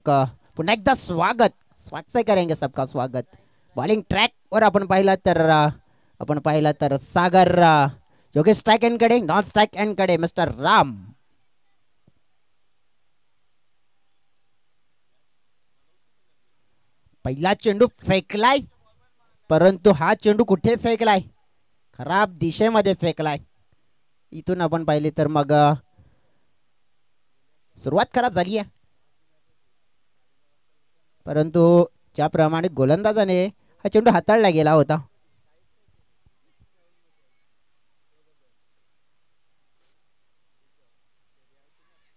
दर्शक पुन्हा एकदा स्वागत से करेंगे सबका स्वागत। बॉलिंग ट्रॅक वर आपण पाहिला तर सागर योग्य स्ट्राइक एंड कडे नॉन स्ट्राइक एंड कडे मिस्टर राम। पहिला चेंडू फेकलाय परंतु हा चेंडू कुठे फेकलाय? खराब दिशेमध्ये फेकलाय। इथून आपण पाहिले तर मग सुरुवात खराब झाली आहे परंतु ज्याप्रमाणे गोलंदाजाने हा चेंडू हाताळला गेला होता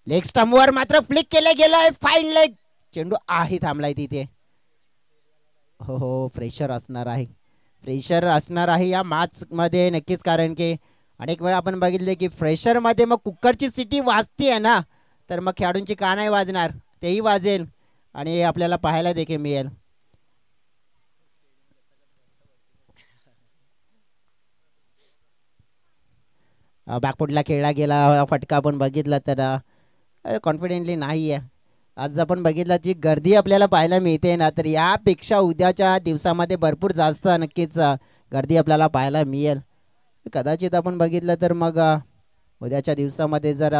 लेग स्टंपवर मात्र फ्लिक केले गेलाय फाईन लेग। चेंडू आहे थांबलाय तिथे। हो फ्रेशर असणार आहे या मॅच मध्ये नक्कीच कारण की अनेक वेळा आपण बघितले की फ्रेशर मध्ये मग कुकरची सिटी वाजते ना तर मग खेळाडूंची का नाही वाजणार तेही वाजेल आणि आपल्याला पाहायला देखील मिळेल। बॅकफुटला खेळला गेला फटका आपण बघितला तर कॉन्फिडेंटली नाही आहे। आज आपण बघितला जी गर्दी आपल्याला पाहायला मिळते ना तर यापेक्षा उद्याच्या दिवसामध्ये भरपूर जास्त नक्कीच गर्दी आपल्याला पाहायला मिळेल। कदाचित आपण बघितलं तर मग उद्याच्या दिवसामध्ये जर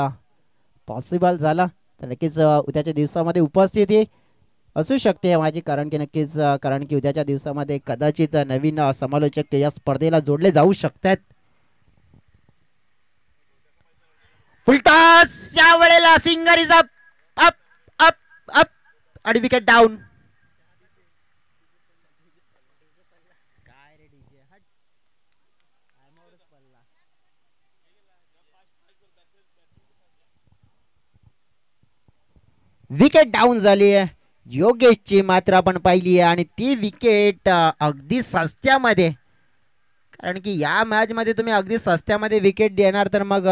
पॉसिबल झाला तर नक्कीच उद्याच्या दिवसामध्ये उपस्थिती असू शकते माझी कारण की उद्याच्या दिवसामध्ये कदाचित नवीन समालोचक या स्पर्धेला जोडले जाऊ शकतात। फुलटॉस या वेळेला finger is up up up up आणि विकेट डाऊन। विकेट डाऊन झाली आहे योगेशची मात्र आपण पाहिली आहे आणि ती विकेट अगदी सस्त्यामध्ये कारण की या मॅच मध्ये तुम्ही अगदी सस्त्यामध्ये विकेट देणार तर मग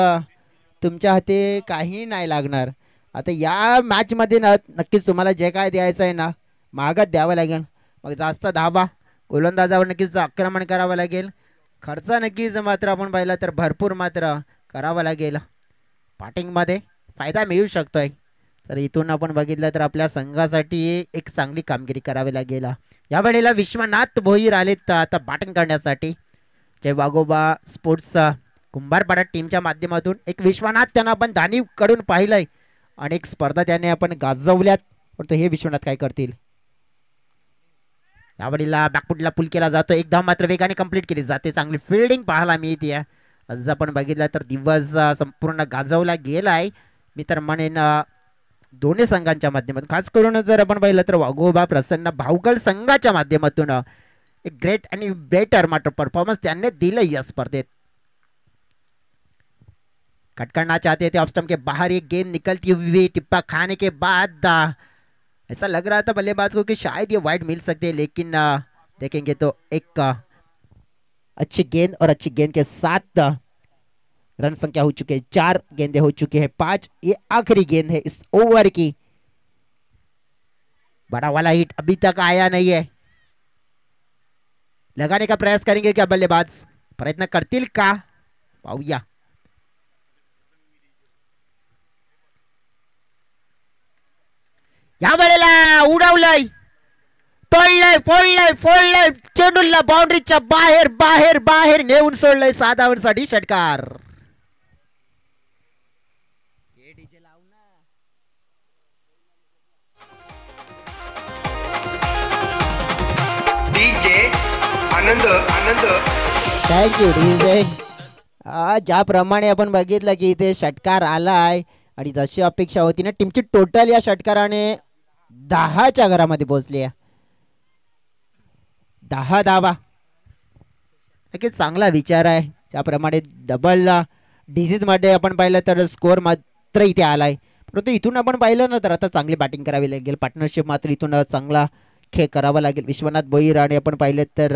तुमच्या हाती काही नाही लागणार। आता या मॅच मध्ये नक्कीच तुम्हाला जे काय द्यायचं आहे ना महागात द्यावं लागेल। मग जास्त धाबा गोलंदाजावर नक्कीच आक्रमण करावं लागेल। खर्च नक्कीच मात्र आपण पाहिला तर भरपूर मात्र करावा लागेल। बॅटिंग मध्ये फायदा मिळू शकतोय तर इथून आपण बघितलं तर आपल्या संघासाठी एक चांगली कामगिरी करावी लागेल। या वेळेला विश्वनाथ भोईर आलेत आता बॅटिंग करण्यासाठी। जय वाघोबा स्पोर्ट्स कुंभारपाडा टीमच्या माध्यमातून एक विश्वनाथ त्यांना आपण धानी कडून पाहिलंय अनेक स्पर्धा त्याने आपण गाजवल्यात परंतु हे विश्वनाथ काय करतील? यावेळेला बॅकफुटला पुल केला जातो एक धाव मात्र वेगाने कंप्लीट केली जाते। चांगली फिल्डिंग पाहायला मिळते। आज आपण बघितलं तर दिवस संपूर्ण गाजवला गेलाय मी तर म्हणेन दोन्ही संघांच्या माध्यमातून खास करून जर आपण पाहिलं तर वाघोबा प्रसन्न भावगड संघाच्या माध्यमातून एक ग्रेट आणि बेटर मात्र परफॉर्मन्स त्यांनी दिलं या स्पर्धेत। कट करना चाहते थे ऑफ स्टंप के बाहर एक गेंद निकलती हुई टिप्पा खाने के बाद ऐसा लग रहा था बल्लेबाज को कि शायद ये वाइड मिल सकते लेकिन देखेंगे तो एक अच्छी गेंद और अच्छी गेंद के साथ रन संख्या हो चुके हैं 4 गेंदें हो चुकी है 5। ये आखिरी गेंद है इस ओवर की। बड़ा वाला हिट अभी तक आया नहीं है। लगाने का प्रयास करेंगे क्या बल्लेबाज? प्रयत्न करतील का? पाहूया। या वेळेला उडवलंय तोडलंय फोडलंय चेंडूला बाउंड्रीच्या बाहेर बाहेर बाहेर नेऊन सोडलंय 6 धावांसाठी षटकार। आनंद थँक्यू डीजे। ज्याप्रमाणे आपण बघितलं की इथे षटकार आलाय आणि जशी अपेक्षा होती ना टीमची टोटल या षटकाराने 10च्या घरामध्ये पोहोचली आहे। 10 धावा नक्कीच चांगला विचार आहे। ज्याप्रमाणे डबल डिजिट मध्ये आपण पाहिलं तर स्कोअर मात्र इथे आलाय परंतु इथून आपण पाहिलं ना तर आता चांगली बॅटिंग करावी लागेल। पार्टनरशिप मात्र इथून चांगला खेळ करावा लागेल। विश्वनाथ भोईर आणि आपण पाहिलं तर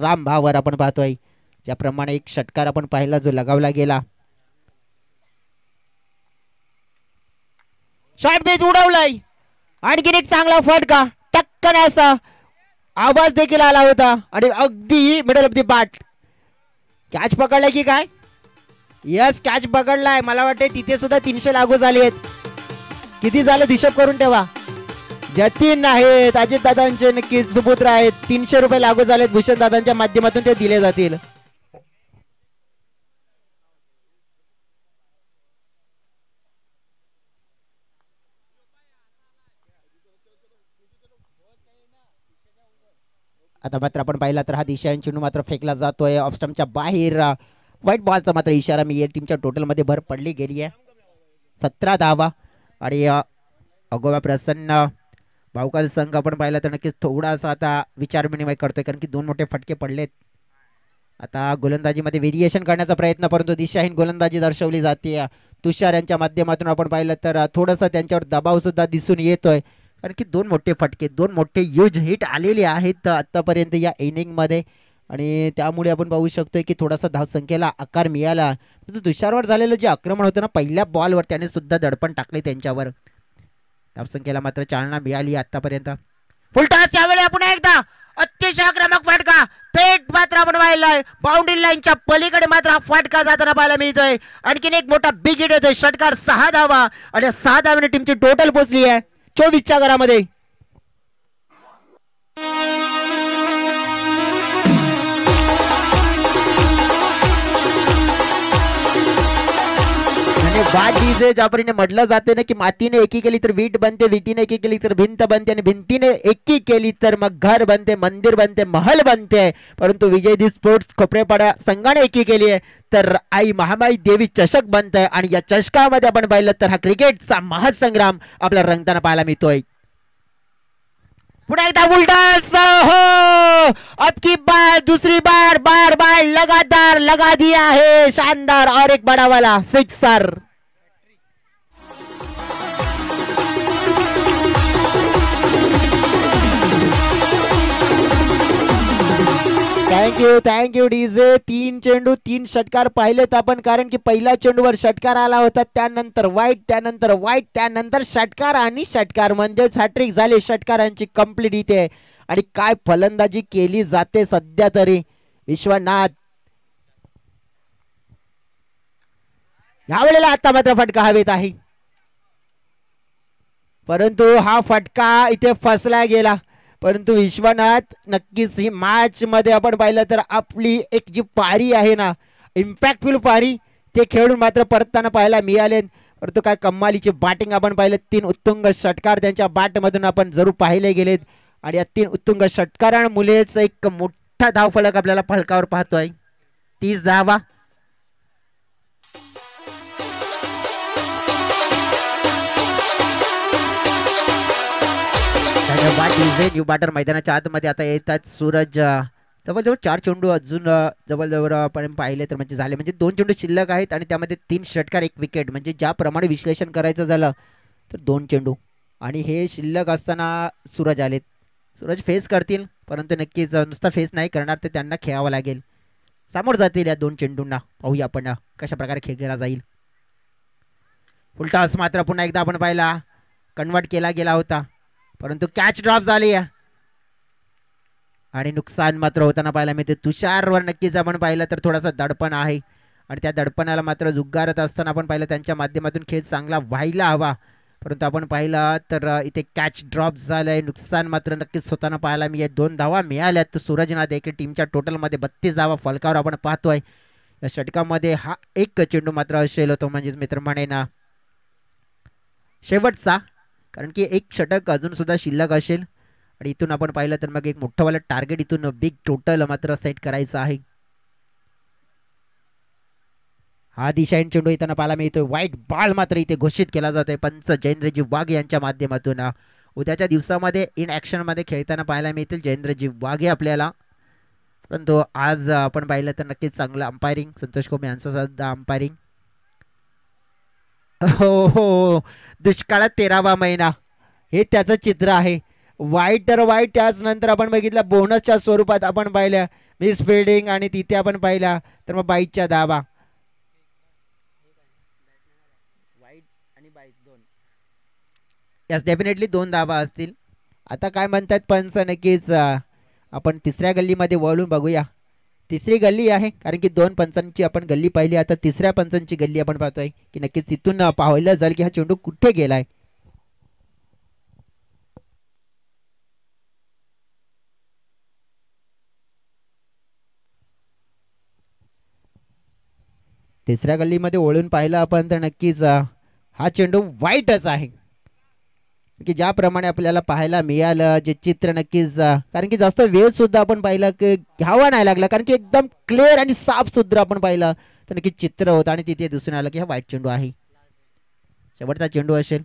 राम भावर आपण पाहतोय ज्याप्रमाणे एक षटकार आपण पाहिला जो लगावला गेला। शॉर्ट बेस उडवलाय आणखीन एक चांगला फटका टक्कन असा आवाज देखील आला होता आणि अगदी middle of the bat catch पकडलाय की काय? यस कॅच पकडलाय। मला वाटते तिथे सुद्धा 300 लागू झाले आहेत। किती झालं हिशोब करून ठेवा। जतीन आहेत अजित दादांचे नक्कीच सुपुत्र आहेत. 300 रुपये लागू झालेत भूषण दादांच्या माध्यमातून ते दिले जातील. आता मात्र आपण पाहिला तर हा दिशा चेंडू मात्र फेकला जातोय ऑफ स्टंपच्या बाहेर. व्हाईट बॉलचा मात्र इशारा मी या टीमच्या टोटल मध्ये भर पडली गेली आहे. 17 धावा आणि अगोबा प्रसन्न भाऊकाल संघ आपण पाहिला तर नक्कीच थोडासा आता विचार विनिमय करतोय कारण की 2 मोठे फटके पडलेत. आता गोलंदाजीमध्ये व्हेरिएशन करण्याचा प्रयत्न परंतु दिशाहीन गोलंदाजी दर्शवली जाते. तुषार यांच्या माध्यमातून आपण पाहिलं तर थोडंसं त्यांच्यावर दबाव सुद्धा दिसून येतोय कारण की 2 मोठे फटके 2 मोठे ह्यूज हिट आलेले आहेत आतापर्यंत या इनिंगमध्ये आणि त्यामुळे आपण पाहू शकतोय की थोडासा धावसंख्येला आकार मिळाला. तुषारवर झालेलं जे आक्रमण होतं ना पहिल्या बॉलवर त्याने सुद्धा दडपण टाकले त्यांच्यावर. धावसंख्येला मात्र चालना मिळाली आतापर्यंत. फुलटॉस यावेळी पुन्हा एकदा अतिशय आक्रमक फटका थेट मात्र आपण पाहिलाय बाउंड्री लाईनच्या पलीकडे मात्र हा फटका जाताना पाहायला मिळतोय. आणखीन एक मोठा बिग हिट येतोय. षटकार 6 धावा आणि 6 धावाने टीमची टोटल पोहोचली आहे 24च्या घरामध्ये. बाद डीजे ज्यापरीने म्हटलं जाते ना की मातीने एकी केली तर वीट बनते विटीने एकी केली तर भिंत बनते आणि भिंतीने एकी केली तर मग घर बनते मंदिर बनते महल बनते. परंतु विजयदीप स्पोर्ट्स खोपरेपाडा संघाने एकी केली आहे तर आई महामाई देवी चषक बनतंय आणि या चषकामध्ये आपण पाहिलं तर हा क्रिकेटचा महासंग्राम आपल्याला रंगताना पाहायला मिळतोय. पुन्हा एकदा उलटा हो अब की बार दूसरी बार बार बार लगातार लगा दिया है शानदार और एक बड़ा वाला सिक्सर. Thank you DJ. 3 चेंडू 3 षटकार पाहिलेत आपण कारण की पहिल्या चेंडूवर षटकार आला होता त्यानंतर वाईट त्यानंतर षटकार आणि षटकार म्हणजे हॅट्रिक झाली षटकारांची कंप्लीट इथे. आणि काय फलंदाजी केली जाते सध्या तरी विश्वनाथ. यावेळेला आता मात्र फटका हवेत आहे परंतु हा फटका इथे फसला गेला. परंतु विश्वनाथ नक्कीच ही मॅच मध्ये आपण पाहिलं तर आपली एक जी पारी आहे ना इम्पॅक्टफुल पारी ते खेळून मात्र परतताना पाहायला मिळाले. परंतु काय कमालीचे बॅटिंग आपण पाहिलं 3 उत्तुंग षटकार त्यांच्या बॅटमधून आपण जरूर पाहिले गेलेत आणि या 3 उत्तुंग षटकारांमुळेच एक मोठा धावफलक आपल्याला फलकावर पाहतोय 30 धावा. न्यू बॅटर मैदानाच्या आतमध्ये आता येतात सूरज. जवळजवळ 4 चेंडू अजून जवळजवळ आपण पाहिले तर म्हणजे झाले म्हणजे 2 चेंडू शिल्लक आहेत आणि त्यामध्ये 3 षटकार 1 विकेट म्हणजे ज्याप्रमाणे विश्लेषण करायचं झालं तर 2 चेंडू आणि हे शिल्लक असताना सूरज आलेत. सूरज फेस करतील परंतु नक्कीच नुसता फेस नाही करणार तर त्यांना खेळावं लागेल. सामोर जातील या 2 चेंडूंना. पाहूया आपण कशा प्रकारे खेळ केला जाईल. फुलटॉस मात्र पुन्हा एकदा आपण पाहिला कन्वर्ट केला गेला होता परंतु कॅच ड्रॉप झाली आणि नुकसान मात्र होताना पाहायला मिळते. तुषारवर नक्कीच आपण पाहिलं तर थोडासा दडपण आहे आणि त्या दडपणाला मात्र झुगारत असताना आपण पाहिलं त्यांच्या माध्यमातून खेळ चांगला व्हायला हवा परंतु आपण पाहिलं तर इथे कॅच ड्रॉप झालंय. नुकसान मात्र नक्कीच होताना पाहायला मिळेल. 2 धावा मिळाल्यात तर सूरजनाथ एके टीमच्या टोटलमध्ये 32 धावा फलकावर आपण पाहतोय. या षटकामध्ये हा एक चेंडू मात्र असेल होतो म्हणजेच मित्र म्हणेन शेवटचा कारण की एक षटक अजून सुद्धा शिल्लक असेल आणि इथून आपण पाहिलं तर मग एक मोठं वाला टार्गेट इथून बिग टोटल मात्र सेट करायचं आहे. हा दिशाहीन चेंडू येताना पाहायला मिळतोय. व्हाईट बॉल मात्र इथे घोषित केला जातोय पंच जयेंद्रजी वाघे यांच्या माध्यमातून. उद्याच्या दिवसामध्ये इन ऍक्शन मध्ये खेळताना पाहायला मिळतील जयेंद्रजी वाघे आपल्याला परंतु आज आपण पाहिलं तर नक्कीच चांगलं अंपायरिंग संतोष कोमे यांचं सुद्धा अंपायरिंग. हो दुष्काळात 13वा महिना हे त्याचं चित्र आहे. वाईट तर वाईट त्याच नंतर आपण बघितलं बोनसच्या स्वरूपात आपण पाहिलं मिस फिल्डिंग आणि तिथे आपण पाहिला तर मग 22च्या धावा यस डेफिनेटली 2 धावा असतील. आता काय म्हणतात पंच नक्कीच आपण तिसऱ्या गल्लीमध्ये वळून बघूया. तिसरी गल्ली आहे कारण की 2 पंचांची आपण गल्ली पाहिली आता तिसऱ्या पंचांची गल्ली आपण पाहतोय की नक्कीच तिथून पाहायला जाईल की हा चेंडू कुठे गेलाय. तिसऱ्या गल्लीमध्ये ओळून पाहिलं आपण तर नक्कीच हा चेंडू वाईटच आहे की ज्याप्रमाणे आपल्याला पाहायला मिळालं जे चित्र नक्कीच कारण की जास्त वेळ सुद्धा आपण पाहिलं की घ्यावा नाही लागला कारण की एकदम क्लिअर आणि साफ सुद्धा आपण पाहिलं तर नक्कीच चित्र होतं आणि तिथे दिसून आलं की हा वाईट चेंडू आहे. शेवटचा चेंडू असेल.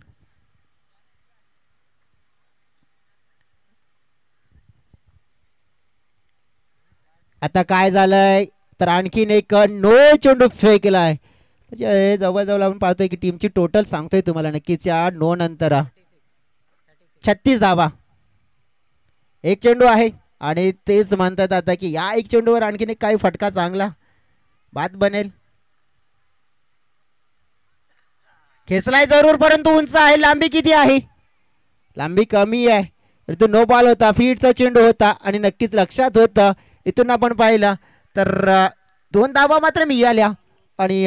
आता काय झालंय तर आणखीन एक नो चेंडू फेकलाय म्हणजे जवळजवळ आपण पाहतोय की टीमची टोटल सांगतोय तुम्हाला नक्कीच या नो नंतर 36 धावा. एक चेंडू आहे आणि तेच म्हणतात आता की या एक चेंडूवर आणखीन एक काही फटका चांगला बाद बनेल. खेचलाय जरूर परंतु उंच आहे. लांबी किती आहे. लांबी कमी आहे. तो नो बॉल होता. फीडचा चेंडू होता आणि नक्कीच लक्षात होतं इथून आपण पाहिलं तर 2 धावा मात्र मिळाल्या आणि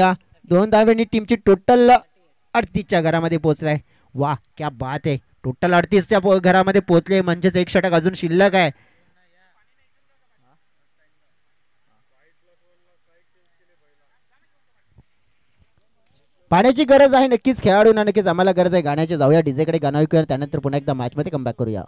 2 धाव्यांनी टीमची टोटल 38च्या घरामध्ये पोहोचलाय. वा क्या बात आहे. टोटल 38च्या घरामध्ये पोहोचले म्हणजेच एक षटक अजून शिल्लक आहे. पाण्याची गरज आहे नक्कीच खेळाडूंना नक्कीच आम्हाला गरज आहे गाण्याची. जाऊया डीजेकडे गाणं ऐकूया त्यानंतर पुन्हा एकदा मॅच मध्ये कमबॅक करूया.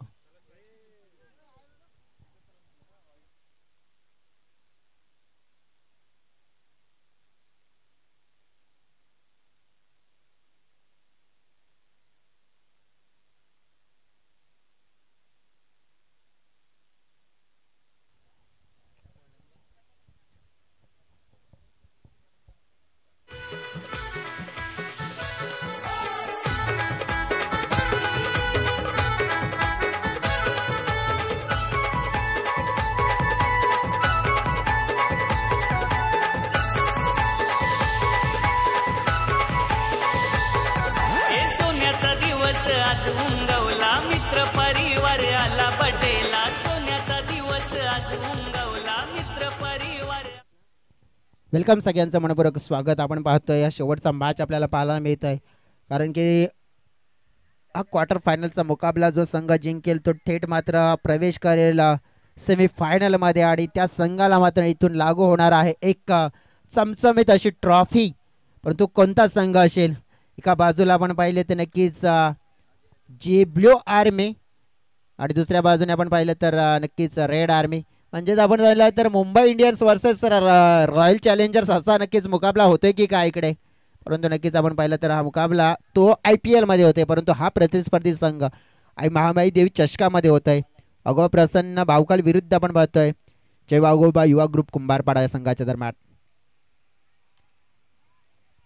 वेलकम सगळ्यांचं मनपूर्वक स्वागत. आपण पाहतोय या शेवटचा मॅच आपल्याला पाहायला मिळत आहे कारण की हा क्वार्टर फायनलचा मुकाबला जो संघ जिंकेल तो थेट मात्र प्रवेश करेल सेमीफायनलमध्ये आणि त्या संघाला मात्र इथून लागू होणार आहे एक चमचमीत अशी ट्रॉफी. परंतु कोणता संघ असेल. एका बाजूला आपण पाहिले तर नक्कीच जी ब्ल्यू आर्मी आणि दुसऱ्या बाजूने आपण पाहिलं तर नक्कीच रेड आर्मी म्हणजेच आपण पाहिलं तर Mumbai Indians versus royal challengers असा नक्कीच मुकाबला होतोय की काय इकडे. परंतु नक्कीच आपण पाहिलं तर हा मुकाबला तो IPL मध्ये होते परंतु हा प्रतिस्पर्धी संघ महामाई देवी चषकामध्ये होत आहे. अगो प्रसन्न भावकाल विरुद्ध आपण पाहतोय जय वाघोबा युवा ग्रुप कुंभारपाडा या संघाच्या दरम्यान.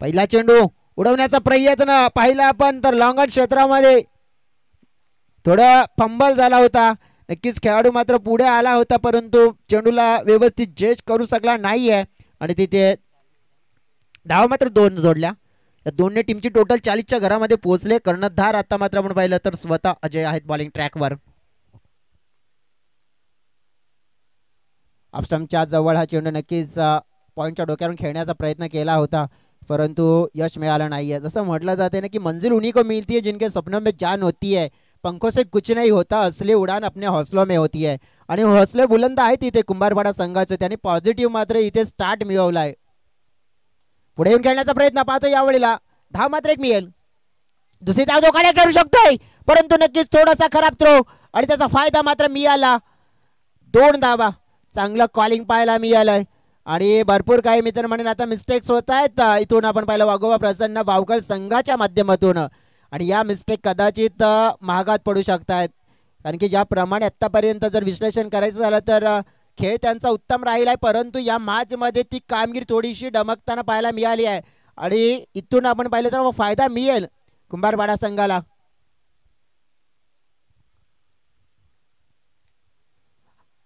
पहिला चेंडू उडवण्याचा प्रयत्न पाहिला आपण तर लॉंग क्षेत्रामध्ये थोडा फंबल झाला होता. नक्कीच खेळाडू मात्र पुढे आला होता परंतु चेंडूला व्यवस्थित जज करू शकला नाहीये आणि तिथे धावा मात्र 2 जोडल्या. या दोन्ही टीमची टोटल 40च्या घरामध्ये पोहोचले. कर्णधार आता मात्र आपण पाहिलं तर स्वतः अजय आहेत बॉलिंग ट्रॅकवर. ऑफस्टंपच्या जवळ हा चेंडू नक्कीच पॉइंटच्या डोक्यावरून खेळण्याचा प्रयत्न केला होता परंतु यश मिळालं नाहीये. जसं म्हटलं जाते ना की मंजिल उन्हीं को मिलती है जिनके सपनों में जान होती है. पंखों से कुछ नहीं होता असली उड़ान अपने हौसलों में होती है. आणि हौसले बुलंद आहेत इथे कुंभारपाडा संघाचे. त्यांनी पॉझिटिव्ह मात्र इथे स्टार्ट मिळवलाय. पुढे येऊन खेळण्याचा प्रयत्न पाहतो यावेळेला धाव मात्र एक मिळेल. दुसरी धाव धोकाने करू शकतोय परंतु नक्कीच थोडासा खराब थ्रो आणि त्याचा फायदा मात्र मिळाला. 2 धावा चांगलं कॉलिंग पाहायला मिळालंय आणि भरपूर काही मित्र म्हणून आता मिस्टेक्स होत आहेत. इथून आपण पाहिलं वाघोबा प्रसन्न भावकल संघाच्या माध्यमातून आणि या मिस्टेक कदाचित महागात पडू शकतात कारण की ज्याप्रमाणे आतापर्यंत जर विश्लेषण करायचं झालं तर खेळ त्यांचा उत्तम राहिला आहे परंतु या मॅच मध्ये ती कामगिरी थोडीशी डमकताना पाहायला मिळाली आहे आणि इथून आपण पाहिलं तर फायदा मिळेल कुंभारपाडा संघाला.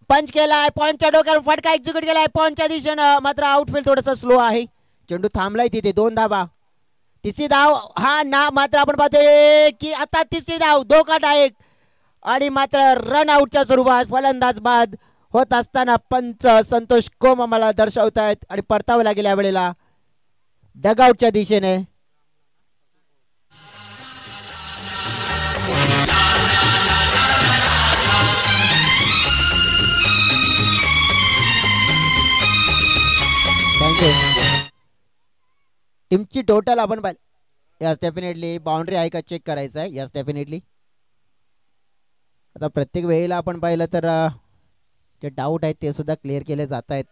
पंच केलाय पॉइंटच्या डोक्यावर फटका एक्झिक्यूट केलाय पॉइंटच्या दिशेनं मात्र आउटफील्ड थोडंसं स्लो आहे. चेंडू थांबलाय तिथे. 2 धावा. तिसरी धाव हा ना मात्र आपण पाहतोय की आता तिसरी धाव धोकादायक आणि मात्र रन आउटच्या स्वरूपात फलंदाज बाद होत असताना पंच संतोष कोम आम्हाला दर्शवतायत आणि परतावं लागेल या वेळेला डगआउटच्या दिशेने. थँक्यू. टीमची टोटल आपण यस डेफिनेटली बाउंड्री आहे का चेक करायचं आहे. Yes definitely. आता प्रत्येक वेळेला आपण पाहिलं तर जे डाऊट आहेत ते सुद्धा क्लिअर केले जात आहेत.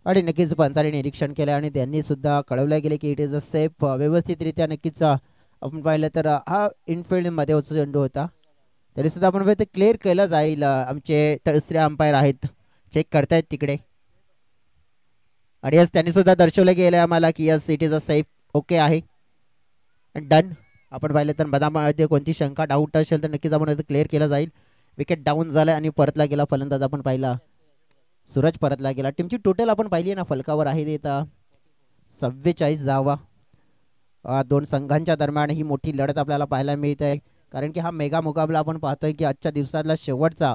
आणि नक्कीच पंचाने निरीक्षण केलं आणि त्यांनी सुद्धा कळवलं गेले की इट इज अ सेफ. व्यवस्थितरित्या नक्कीच आपण पाहिलं तर हा इनफिल्डमध्ये चेंडू होता तरी सुद्धा आपण ते क्लिअर केलं जाईल. आमचे तिसरे अंपायर आहेत चेक करतायत तिकडे आणि यस त्यांनी सुद्धा दर्शवलं गेलं आम्हाला की yes it is a safe. Okay आहे डन. आपण पाहिलं तर बदामध्ये कोणती शंका डाऊट असेल तर नक्कीच आपण क्लिअर केलं जाईल. विकेट डाऊन झाला आणि परतला गेला फलंदाज आपण पाहिला सूरज परतला गेला. टीमची टोटल आपण पाहिली ना फलकावर आहे ते 44 धावा. दोन संघांच्या दरम्यान ही मोठी लढत आपल्याला पाहायला मिळत आहे कारण की हा मेगा मुकाबला आपण पाहतोय की आजच्या दिवसातला शेवटचा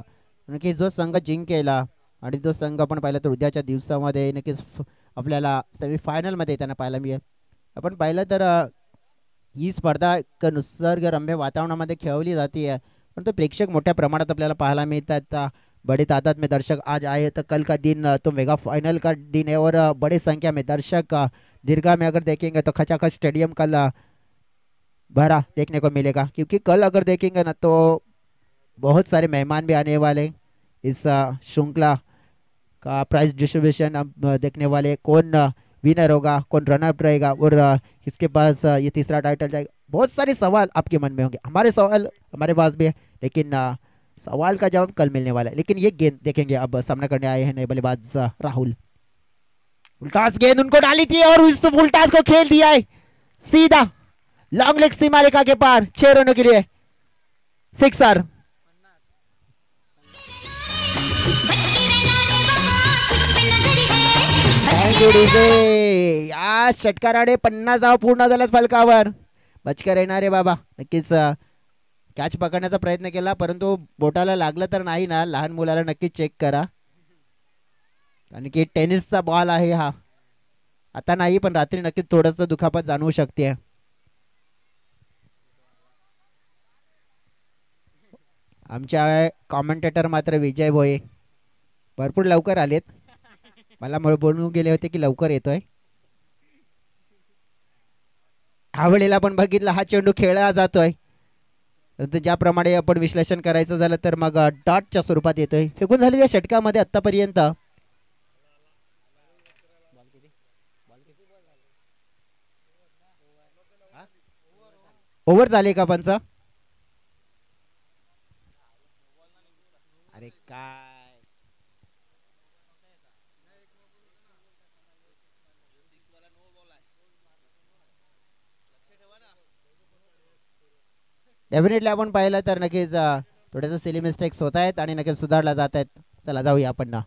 नक्की जो संघ जिंकेला आणि तो संघ आपण पाहिला तर उद्याच्या दिवसामध्ये नक्कीच आपल्याला सेमीफायनलमध्ये त्यांना पाहायला मिळेल. आपण पाहिलं तर ही स्पर्धा निसर्गरम्य वातावरणामध्ये खेळवली जाते परंतु प्रेक्षक मोठ्या प्रमाणात आपल्याला पाहायला मिळतात. बड़े तादाद में दर्शक आज आए तो कल का दिन तो मेगा फाइनल का दिन है और बड़ी संख्या में दर्शक दीर्घा में अगर देखेंगे तो खचाखच स्टेडियम कल भरा देखने को मिलेगा क्योंकि कल अगर देखेंगे ना तो बहुत सारे मेहमान भी आने वाले. इस श्रृंखला का प्राइज डिस्ट्रीब्यूशन अब देखने वाले कौन विनर होगा कौन रनअप रहेगा और किसके पास ये तीसरा टाइटल जाएगा. बहुत सारे सवाल आपके मन में होंगे. हमारे सवाल हमारे पास भी है लेकिन सवाल का जवाब कल मिलने वाला है. लेकिन ये गेंद देखेंगे अब सामना करने आए हैं नए बल्लेबाज राहुल. उल्टास गेंद उनको डाली थी और उस उल्टास को खेल दिया है सीधा लॉन्ग लेग सीमा रेखा के पार 6 रनों के लिए सिक्सर. या षटकाराने 50 धावा पूर्ण झाल्यात फलकावर. बचकर येणारे बाबा नक्कीच कॅच पकडण्याचा प्रयत्न केला परंतु बोटाला लागलं तर नाही ना. लहान मुलाला नक्की चेक करा कारण की टेनिसचा बॉल आहे हा. आता नाही पण रात्री नक्कीच थोडंसं दुखापत जाणवू शकते. आमच्या कॉमेंटेटर मात्र विजय भोये भरपूर लवकर आलेत. मला बोलून गेले होते की लवकर येतोय. ह्यावेळेला पण बघितलं हा चेंडू खेळला जातोय ज्याप्रमाणे आपण विश्लेषण करायचं झालं तर मग डॉटच्या स्वरूपात येतोय. फेकून झालेल्या षटकामध्ये आतापर्यंत ओव्हर झाले का पंच. अरे काय डेफिनेटली आपण पाहिलं तर नक्कीच थोडेसे सिली मिस्टेक्स होत आहेत आणि नक्कीच सुधारला जात आहेत. चला जाऊया आपण ना.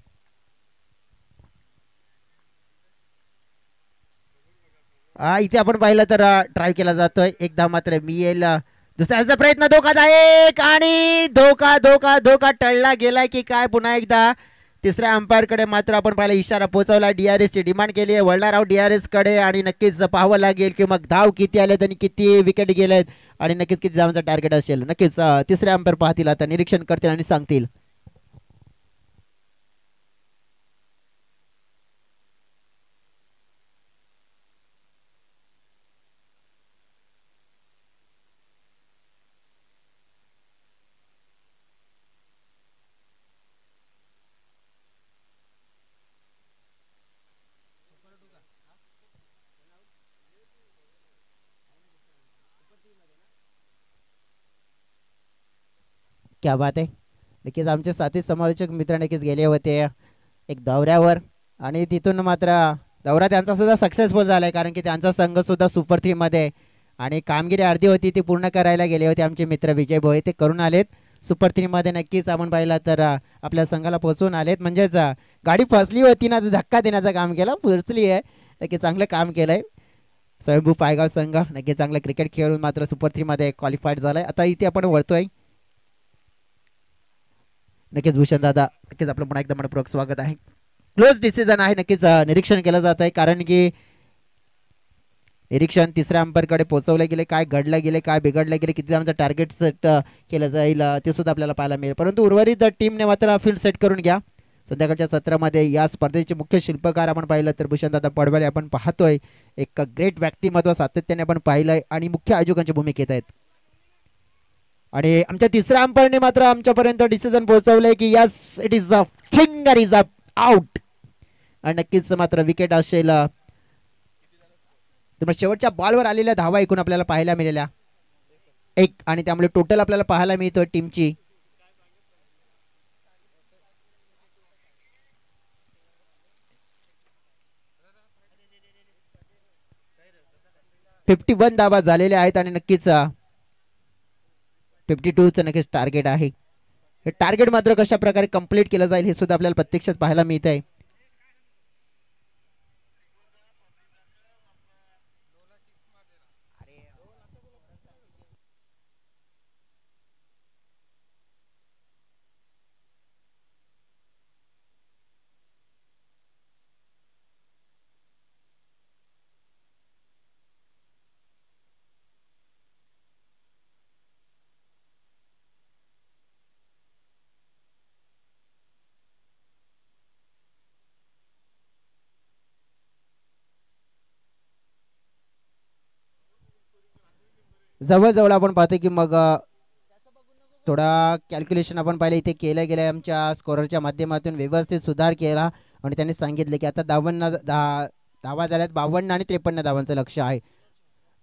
इथे आपण पाहिलं तर ट्राय केला जातोय एकदा मात्र मी येईल दुसऱ्याचा प्रयत्न धोकादायक आणि धोका धोका धोका टळला गेलाय की काय. पुन्हा एकदा तिसऱ्या अंपायर कडे मात्र आपण पाहिला इशारा पोहोचवला. DRS ची डिमांड केली आहे वळणार आहोत DRS कडे आणि नक्कीच पाहावं लागेल की मग धाव किती आलेत आणि किती विकेट गेलेत आणि नक्कीच किती धावांचा टार्गेट असेल. नक्कीच तिसरे अंपायर पाहतील आता निरीक्षण करतील आणि सांगतील. क्या बात आहे. नक्कीच आमचे साथी समालोचक मित्र नक्कीच गेले होते एक दौऱ्यावर आणि तिथून मात्र दौरा त्यांचा सुद्धा सक्सेसफुल झालाय कारण की त्यांचा संघ सुद्धा सुपर 3 मध्ये आणि कामगिरी अर्धी होती ती पूर्ण करायला गेले होते आमचे मित्र विजय भोये. ते करून आलेत सुपर 3 मध्ये. नक्कीच आपण पाहिला तर आपल्या संघाला पोहोचून आलेत. म्हणजेच गाडी फसली होती ना धक्का देण्याचं काम केलं पोहोचली आहे. नक्की चांगलं काम केलंय स्वयंभू पायगाव संघ. नक्की चांगलं क्रिकेट खेळून मात्र सुपर 3 मध्ये क्वालिफाईड झालाय. आता इथे आपण वळतोय नक्कीच भूषण दादा, नक्कीच आपलं पुन्हा एकदा मनपूर्वक स्वागत आहे. क्लोज डिसिजन आहे, नक्कीच निरीक्षण केलं जात आहे, कारण की निरीक्षण तिसऱ्या अंपायरकडे पोहोचवले गेले, काय घडलं गेले, काय बिघडले गेले, किती आमचं टार्गेट सेट केलं जाईल ते सुद्धा आपल्याला पाहायला मिळेल. परंतु उर्वरित टीमने मात्र फील्ड सेट करून घ्या. संध्याकाळच्या सत्रामध्ये या स्पर्धेचे मुख्य शिल्पकार आपण पाहिलं तर भूषणदादा पडवले आपण पाहतोय. एक ग्रेट व्यक्तिमत्व सातत्याने आपण पाहिलंय आणि मुख्य आयोजकांच्या भूमिकेत आहेत. आणि आमच्या तिसऱ्या अंपायरने मात्र आमच्यापर्यंत डिसिजन पोहोचवलंय की yes it is a finger is a out. आणि नक्कीच मात्र विकेट असेल. शेवटच्या बॉलवर आलेल्या धावा ऐकून आपल्याला पाहायला मिळाल्या 1 आणि त्यामुळे टोटल आपल्याला पाहायला मिळतो टीमची 51 धावा झालेल्या आहेत. आणि नक्कीच 52 नक्कीच टार्गेट आहे. हे टार्गेट मात्र कशा प्रकारे कंप्लीट केलं जाईल हे सुद्धा आपल्याला प्रत्यक्षात पाहायला मिळत आहे. जवळजवळ आपण पाहतो की मग थोडा कॅल्क्युलेशन आपण पाहिलं इथे केलं गेलं आमच्या स्कोररच्या माध्यमातून व्यवस्थित सुधार केला आणि त्यांनी सांगितले की आता 52 धावा झाल्यात 52 आणि 53 धावांचं लक्ष आहे.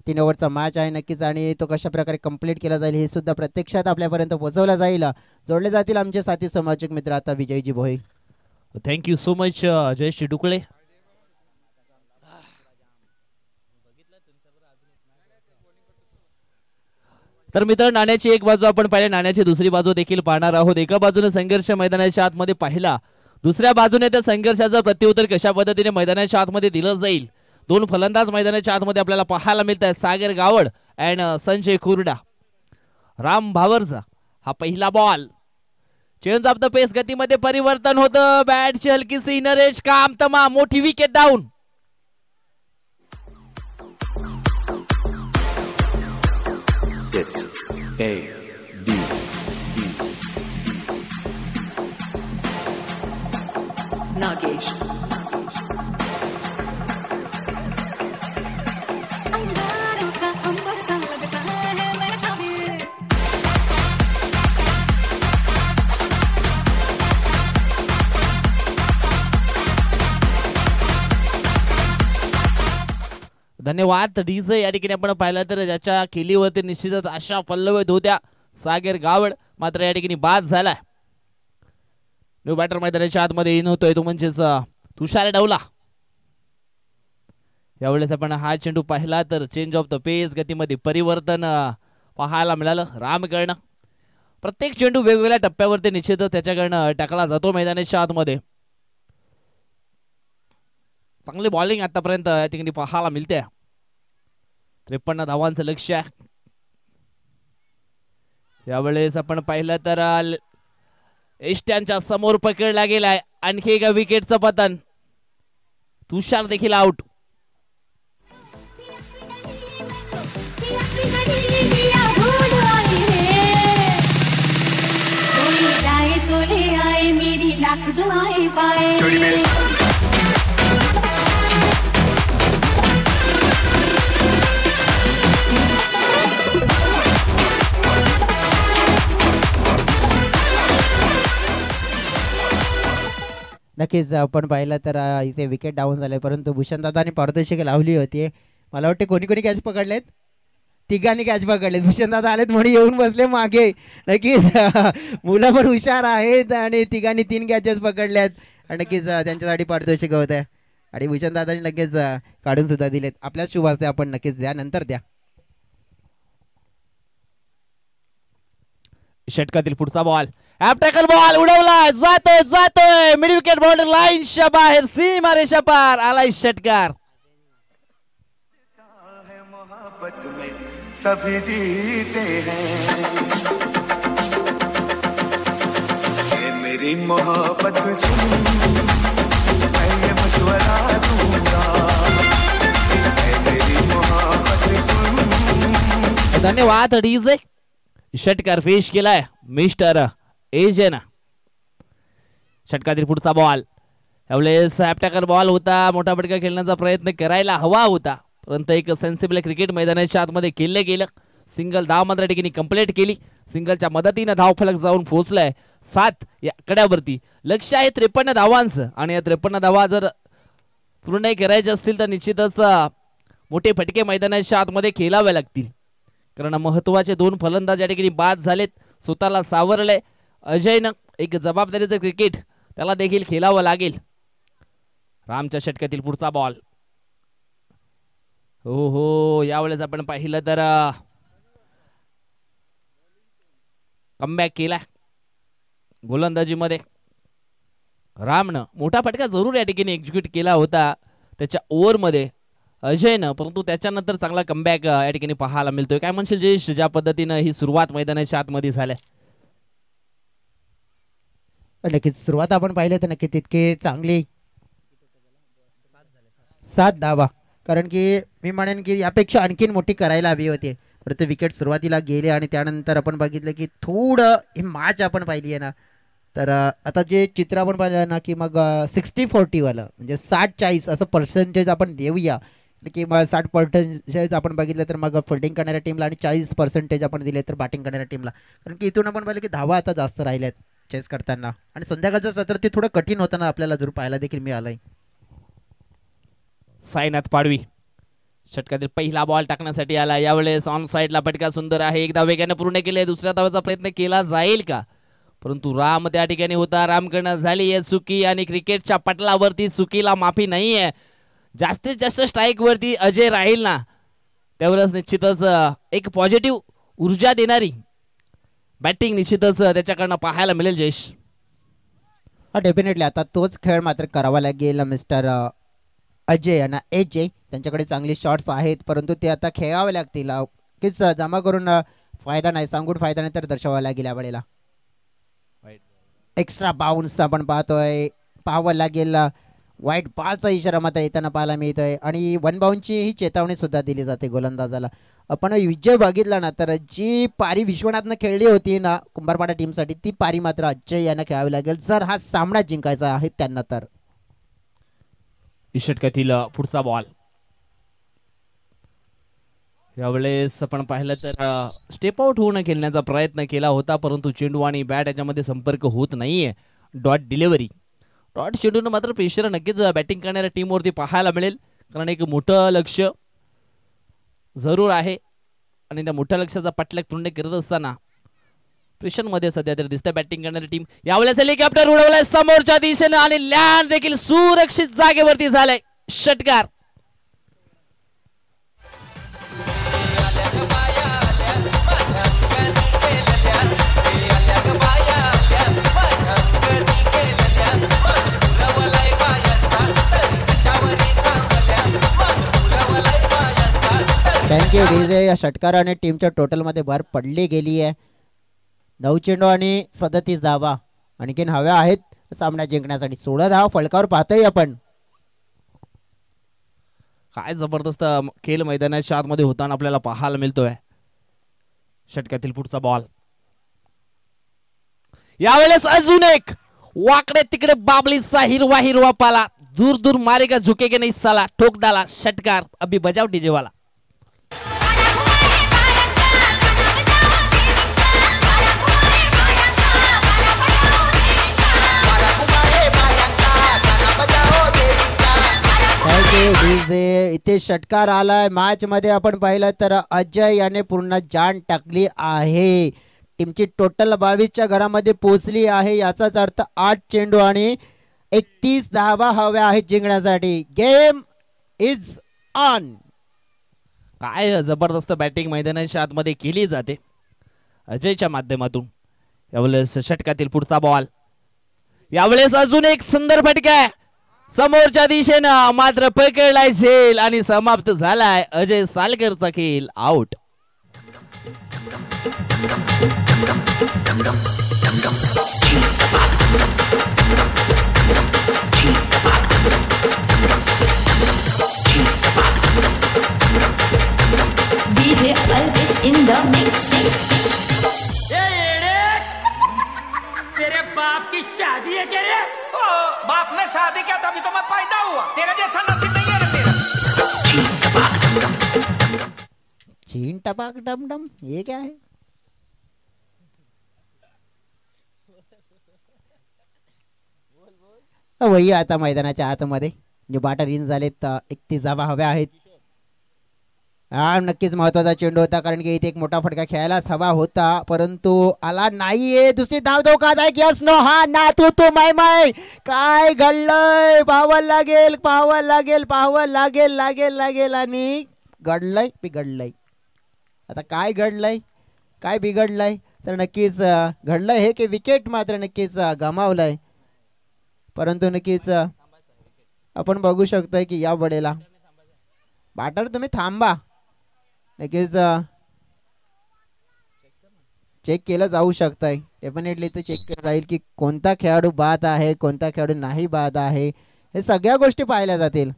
3 ओव्हरचा मॅच आहे नक्कीच आणि तो कशा प्रकारे कंप्लीट केला जाईल हे सुद्धा प्रत्यक्षात आपल्यापर्यंत पोहोचवला जाईल. जोडले जातील आमचे साथी समाजक मित्र आता Vijayji Bhoi. Thank you so much Jayshree Dukle. तर मित्र नाण्याची एक बाजू आपण पाहिली, नाण्याची दुसरी बाजू देखील पाहणार आहोत. एका बाजूने संघर्ष मैदानाच्या आतमध्ये पाहिला, दुसऱ्या बाजूने त्या संघर्षाचं प्रत्युत्तर कशा पद्धतीने मैदानाच्या आतमध्ये दिलं जाईल. 2 फलंदाज मैदानाच्या आतमध्ये आपल्याला पाहायला मिळत आहेत, सागर गावड अँड संजय कुरडा. राम भावरचा हा पहिला बॉल, चेंज ऑफ द पेस, गतीमध्ये परिवर्तन होतं, बॅटची हलकीसी नरेश काम तमाम, मोठी wicket down. It's A D Nagesh. धन्यवाद डीजे. या ठिकाणी आपण पाहिलं तर ज्याच्या केलीवरती निश्चितच अशा पल्लवित होत्या सागर गावड, मात्र या ठिकाणी बाद झालाय. न्यू बॅटर मैदानाच्या आतमध्ये इन होतोय तो म्हणजेच तुषार डवला. यावेळेस आपण हा चेंडू पाहिला तर चेंज ऑफ द पेस, गतीमध्ये परिवर्तन पाहायला मिळालं रामकडनं. प्रत्येक चेंडू वेगवेगळ्या टप्प्यावरती निश्चितच त्याच्याकडनं टाकला जातो मैदानाच्या आतमध्ये. चांगली बॉलिंग आतापर्यंत या ठिकाणी पाहायला मिळते. 53 धावांचं लक्ष आहे. यावेळेस आपण पाहिलं तर एष्ट्यांच्या समोर पकडला गेलाय आणखी एका विकेटचं पतन. तुषार देखील आउट. नक्कीच आपण पाहिलं तर इथे विकेट डाऊन झाले, परंतु भूषणदादांनी पारदर्शक लावली होती. मला वाटते कोणी कोणी कॅच पकडलेत, तिघांनी कॅच पकडलेत. भूषणदादा आलेत म्हणून येऊन बसले मागे. नक्कीच मुलं पण हुशार आहेत आणि तिघांनी 3 कॅचेस पकडल्यात आणि नक्कीच त्यांच्यासाठी पारितोषिक होत आहे आणि भूषणदादांनी नक्कीच काढून सुद्धा दिलेत. आपल्या शुभ हस्ते आपण नक्कीच द्या, नंतर द्या. षटकातील पुढचा बॉल, ॲपटॅकल बॉल उडवला, जातोय मिड विकेट बॉर्डर लाईनच्या बाहेर, सीमा रेषा पार, आलाय षटकार. मोहब्बत में सभी जीते हैं. मेरी मोहब्बत सुन, मैं ये मशवरा दूंगा, मेरी मोहब्बत सुन। धन्यवाद डीजे. षटकार फिश केलाय मिस्टर एजेन. षटकातील पुढचा बॉल. यावेळेस ॲप्टॅकर बॉल होता, मोठा फटका खेळण्याचा प्रयत्न करायला हवा होता, परंतु एक सेन्सिबल क्रिकेट मैदानाच्या आतमध्ये केलं गेलं. सिंगल धाव मात्र ठिकाणी कंप्लीट केली. सिंगलच्या मदतीने धावफलक जाऊन पोहोचलाय 7 या कड्यावरती. लक्ष आहे 53 धावांचं आणि या 53 धावा जर पूर्ण करायचे असतील तर निश्चितच मोठे फटके मैदानाच्या आतमध्ये खेळावे लागतील, कारण महत्वाचे 2 फलंदाज या ठिकाणी बाद झालेत. स्वतःला सावरलंय अजयनं. एक जबाबदारीचं क्रिकेट त्याला देखील खेळावं लागेल. रामच्या षटकातील पुढचा बॉल. हो हो, यावेळेस आपण पाहिलं तर कमबॅक केला गोलंदाजीमध्ये. रामनं मोठा फटका जरूर या ठिकाणी एक्झिक्यूट केला होता त्याच्या ओव्हरमध्ये अजयनं, परंतु त्याच्यानंतर चांगला कमबॅक या ठिकाणी पाहायला मिळतोय. काय म्हणशील जयेश, ज्या पद्धतीनं ही सुरुवात मैदानाच्या आतमध्ये झाल्या? नक्कीच सुरुवात आपण पाहिलं तर नक्की तितके चांगली 7 धावा, कारण की मी म्हणेन की यापेक्षा आणखीन मोठी करायला हवी होती, परंतु विकेट सुरुवातीला गेले आणि त्यानंतर आपण बघितलं की थोडं ही मॅच आपण पाहिली आहे ना, तर आता जे चित्र आपण पाहिलं ना की मग 60-40 वालं म्हणजे 60-40 असं पर्सेंटेज आपण देऊया की मग 60% आपण बघितलं तर मग फिल्डिंग करणाऱ्या टीमला आणि 40% आपण दिले तर बॅटिंग करणाऱ्या टीमला, कारण की इथून आपण पाहिलं की धावा आता जास्त राहिल्यात चेस करताना आणि संध्याकाळचं सत्र ते थोडं कठीण होताना आपल्याला जरूर पाहायला देखील मिळालंय. साईनाथ पाडवी षटकातील पहिला बॉल टाकण्यासाठी आला. यावेळेस ऑन साईडला फटका सुंदर आहे, एकदा वेगाने पूर्ण केले. दुसऱ्या धावाचा प्रयत्न केला जाईल का, परंतु राम त्या ठिकाणी होता. रामकडनं झाली आहे चुकी आणि क्रिकेटच्या पटलावरती चुकीला माफी नाही आहे. जास्तीत जास्त स्ट्राईक वरती अजय राहील ना, त्यावरच निश्चितच एक पॉझिटिव्ह ऊर्जा देणारी बॅटिंग निश्चितच त्याच्याकडनं पाहायला मिळेल. जयेश, हा डेफिनेटली आता तोच खेळ मात्र करावा लागेल मिस्टर अजय आणि एजे. त्यांच्याकडे चांगले शॉट्स आहेत, परंतु ते आता खेळावे लागतील. कीच जमा करून फायदा नाही, सांगून फायदा नाही तर दर्शवावा लागेल. या वेळेला एक्स्ट्रा बाउन्स आपण पाहतोय, पाहावं लागेल. वाईट बॉलचा इशारा मात्र येताना पाहायला मिळतोय आणि 1 बाउन्सची ही चेतावणी सुद्धा दिली जाते गोलंदाजाला. आपण विजय बघितला ना तर जी पारी विश्वनाथनं खेळली होती ना कुंभारपाडा टीमसाठी, ती पारी मात्र अजय यांना खेळावी लागेल जर हा सामना जिंकायचा आहे त्यांना. तर षटकातील पुढचा बॉल. यावेळेस आपण पाहिलं तर स्टेप आउट होऊन खेळण्याचा प्रयत्न केला होता, परंतु चेंडू आणि बॅट याच्यामध्ये संपर्क होत नाहीये. Dot delivery. डॉट चेंडून मात्र प्रेशर नक्कीच बॅटिंग करणाऱ्या टीमवरती पाहायला मिळेल, कारण एक मोठं लक्ष जरूर आहे आणि त्या मोठ्या लक्ष्याचा पाठलाग पूर्ण करत असताना प्रेशर मध्ये सध्या तरी दिसते बॅटिंग करणारी टीम. यावेळेस हेलिकॉप्टर उडवलाय समोरच्या दिशेने आणि लँड देखील सुरक्षित जागेवरती झालाय. षटकार. Thank you DJ. या षटकाराने टीमच्या टोटलमध्ये भर पडली गेली आहे. 9 चेंडू आणि 37 धावा आणखीन हव्या आहेत सामना जिंकण्यासाठी. 16 धावा फलकावर पाहतोय आपण. काय जबरदस्त खेळ मैदानाच्या आतमध्ये होताना आपल्याला पाहायला मिळतोय. षटकातील पुढचा बॉल. यावेळेस अजून एक वाकडे तिकडे बाबलीचा हिरवा हिरवा पाला. दूर दूर मारेगा झुकेगा नहीं साला. ठोकदाला. षटकार. अभी बजाव डीजे वाला. इथे षटकार आलाय मॅच मध्ये. आपण पाहिलं तर अजय याने पूर्ण जान टाकली आहे. टीमची टोटल 22च्या घरामध्ये पोहोचली आहे. याचाच अर्थ 8 चेंडू आणि 31 धावा हव्या आहेत जिंकण्यासाठी. Game is on. काय जबरदस्त बॅटिंग मैदानाच्या आतमध्ये केली जाते अजयच्या माध्यमातून. यावेळेस षटकातील पुढचा बॉल. यावेळेस अजून एक सुंदर फटका समोरच्या दिशेनं, मात्र पकडलाय झेल आणि समाप्त झालाय अजय सालकरचा खेळ. Out. Keep DJ Alvis in the mix. तेरे बाप की शादी है क्या रे? ओ, बाप ने शादी किया तभी तो मैं पैदा हुआ। तेरे जैसा नसीब नहीं है रे तेरा। चीन टपाक डम डम, ये क्या है? वही आता मैदानाच्या आतमध्ये जे बाटर इन झालेत 31 धावा हव्या आहेत. हा नक्कीच महत्वाचा चेंडू होता कारण की इथे एक मोठा फटका खेळायलाच हवा होता परंतु आला नाहीये. दुसरी धाव धोकादायक. यस नो हा ना तू माय काय घडलंय? पाहावं लागेल लागेल आणि घडलंय बिघडलंय. आता काय घडलंय काय बिघडलंय तर नक्कीच घडलंय हे की विकेट मात्र नक्कीच गमावलंय परंतु नक्कीच आपण बघू शकतोय की या बडेला बॅटर तुम्ही थांबा. नक्कीच चेक केलं जाऊ शकतंय. डेफिनेटली ते चेक केलं जाईल की कोणता खेळाडू बाद आहे कोणता खेळाडू नाही बाद आहे हे सगळ्या गोष्टी पाहिल्या जातील.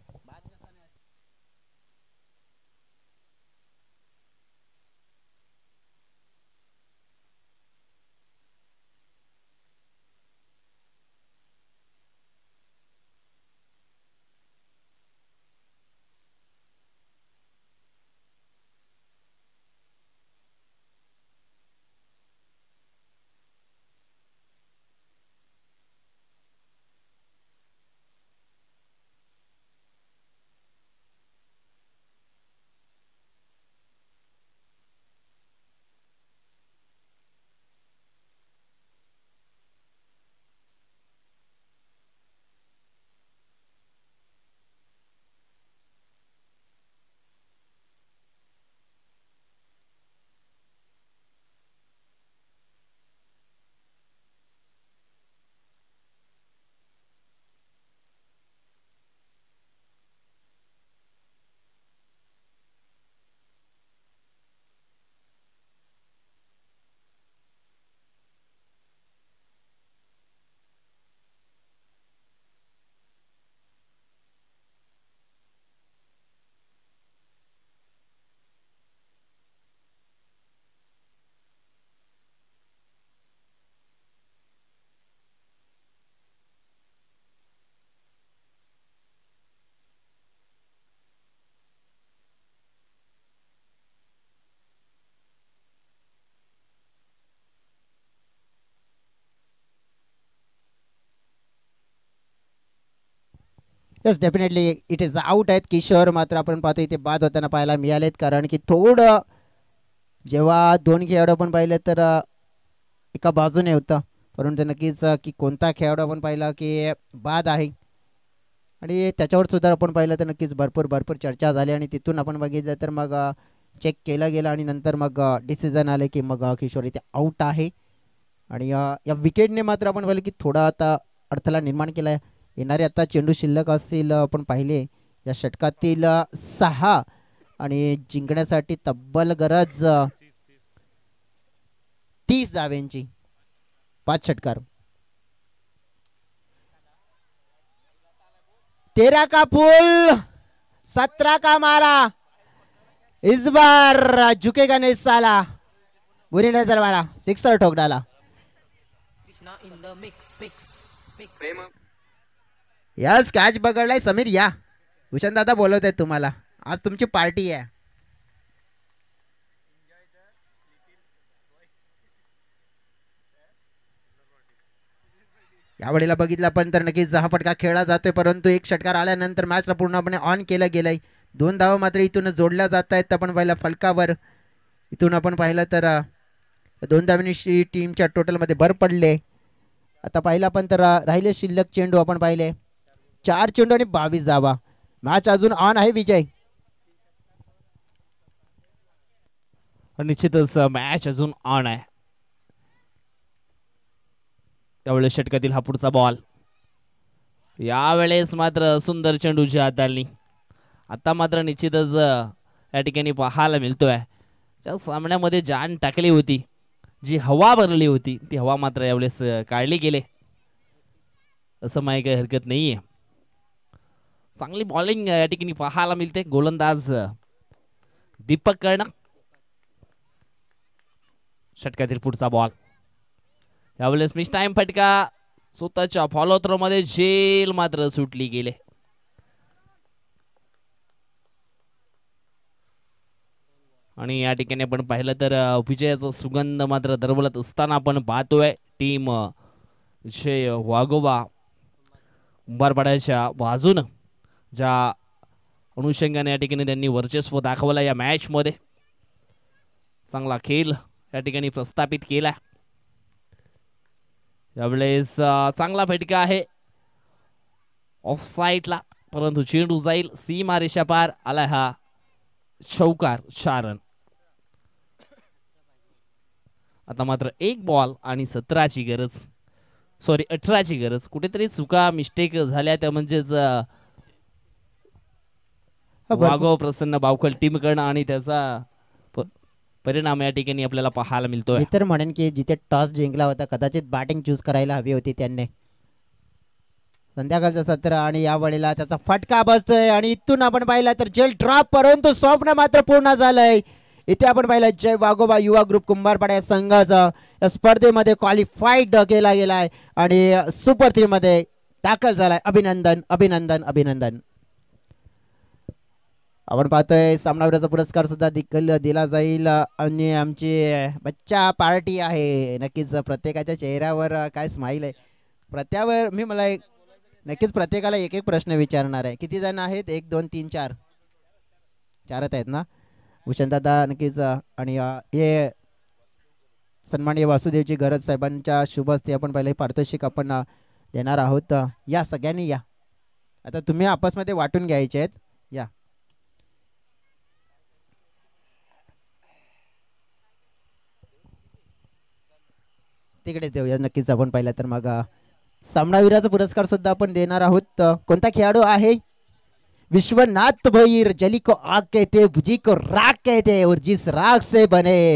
Yes definitely it is out आहेत. किशोर मात्र आपण पाहतो इथे बाद होताना पाहायला मिळालेत कारण की थोडं जेव्हा दोन खेळाडू आपण पाहिले तर एका बाजूने होतं परंतु नक्कीच की कोणता खेळाडू आपण पाहिला की बाद आहे आणि त्याच्यावर सुद्धा आपण पाहिलं तर नक्कीच भरपूर चर्चा झाली आणि तिथून आपण बघितलं तर मग चेक केलं गेलं आणि नंतर मग डिसिजन आले की मग किशोर इथे आउट आहे आणि या विकेटने मात्र आपण पाहिलं की थोडा आता अडथळा निर्माण केला आहे. येणारे आता चेंडू शिल्लक असतील आपण पाहिले या षटकातील 6 आणि जिंकण्यासाठी तब्बल गरज 30 धाव्यांची 5 षटकार. 13 का फूल 17 का मारा इस बार झुकेगा नहीं साला. बुरी नजर मारा सिक्सर ठोक डाला. यस कॅच पकडलाय समीर. या भूषण दादा बोलवत आहेत तुम्हाला. आज तुमची पार्टी आहे. यावेळेला बघितलं पण तर नक्कीच हा फटका खेळला जातोय परंतु एक षटकार आल्यानंतर मॅचला पूर्णपणे ऑन केलं गेलंय. 2 धावा मात्र इथून जोडल्या जात आहेत. आपण पाहिलं फलकावर इथून आपण पाहिलं तर 2 धावांनी टीमच्या टोटलमध्ये भर पडले. आता पाहिलं पण तर राहिले शिल्लक चेंडू आपण पाहिले 4 चेंडू आणि 22 धावा. मॅच अजून ऑन आहे विजय. निश्चितच मॅच अजून ऑन आहे. त्यावेळेस षटकातील हा पुढचा बॉल. यावेळेस मात्र सुंदर चेंडूची हाताळणी. आता मात्र निश्चितच या ठिकाणी पाहायला मिळतोय त्या सामन्यामध्ये जान टाकली होती जी हवा भरली होती ती हवा मात्र यावेळेस काढली गेले. असं माही काही हरकत नाहीये. चांगली बॉलिंग या ठिकाणी पाहायला मिळते. गोलंदाज दीपक कर्ण. षटकातील पुढचा बॉल यावेळेस मिस टाइम फटका स्वतःच्या फॉलो थ्रो मध्ये झेल मात्र सुटली गेले. आणि या ठिकाणी आपण पाहिलं तर विजयाचा सुगंध मात्र दरवलत असताना आपण पाहतोय. टीम विजय वाघोबा कुंभारपाड्याच्या बाजूनं ज्या अनुषंगाने या ठिकाणी त्यांनी वर्चस्व दाखवलं या मॅच मध्ये, चांगला खेळ या ठिकाणी प्रस्थापित केला. यावेळेस चांगला फटका आहे ऑफ साईडला, परंतु चेंडू जाईल सीमा रेषा पार. आला हा चौकार 4 रन. आता मात्र 1 बॉल आणि 17ची गरज, सॉरी 18ची गरज. कुठेतरी चुका मिस्टेक झाल्या त्या म्हणजेच वाघोबा प्रसन्न बावखल टीम कडनं आणि त्याचा परिणाम या ठिकाणी आपल्याला पाहायला मिळतोय. मी तर म्हणेन की जिथे टॉस जिंकला होता कदाचित बॅटिंग चूज करायला हवी होती त्यांनी. संध्याकाळचं सत्र आणि या वेळेला त्याचा फटका बसतोय आणि इथून आपण पाहिला तर जेल ड्रॉप, परंतु स्वप्न मात्र पूर्ण झालंय. इथे आपण पाहिलं जय वाघोबा युवा ग्रुप कुंभारपाडा या संघाचा या स्पर्धेमध्ये क्वालिफाईड केला गेलाय आणि सुपर 3 मध्ये दाखल झालाय. अभिनंदन अभिनंदन अभिनंदन. आपण पाहतोय सामनावीराचा पुरस्कार सुद्धा दिला जाईल आणि आमची बच्चा पार्टी आहे. नक्कीच प्रत्येकाच्या चेहऱ्यावर काय स्माईल आहे. मला नक्कीच प्रत्येकाला एक प्रश्न विचारणार आहे. किती जण आहेत? 1 2 3 4 4च आहेत ना? भूषण दादा नक्कीच. आणि हे सन्माननीय वासुदेवची गरज साहेबांच्या शुभ हस्ते आपण पहिले पारितोषिक आपण देणार आहोत. या सगळ्यांनी या. आता तुम्ही आपसमध्ये वाटून घ्यायचे आहेत. या तिकडे देऊया. नक्कीच आपण पाहिलं तर मग सामनावीराचा पुरस्कार सुद्धा आपण देणार आहोत. कोणता खेळाडू आहे? विश्वनाथ भैर, जली को आग कहते, बुझी को राग कहते और जिस राग से बने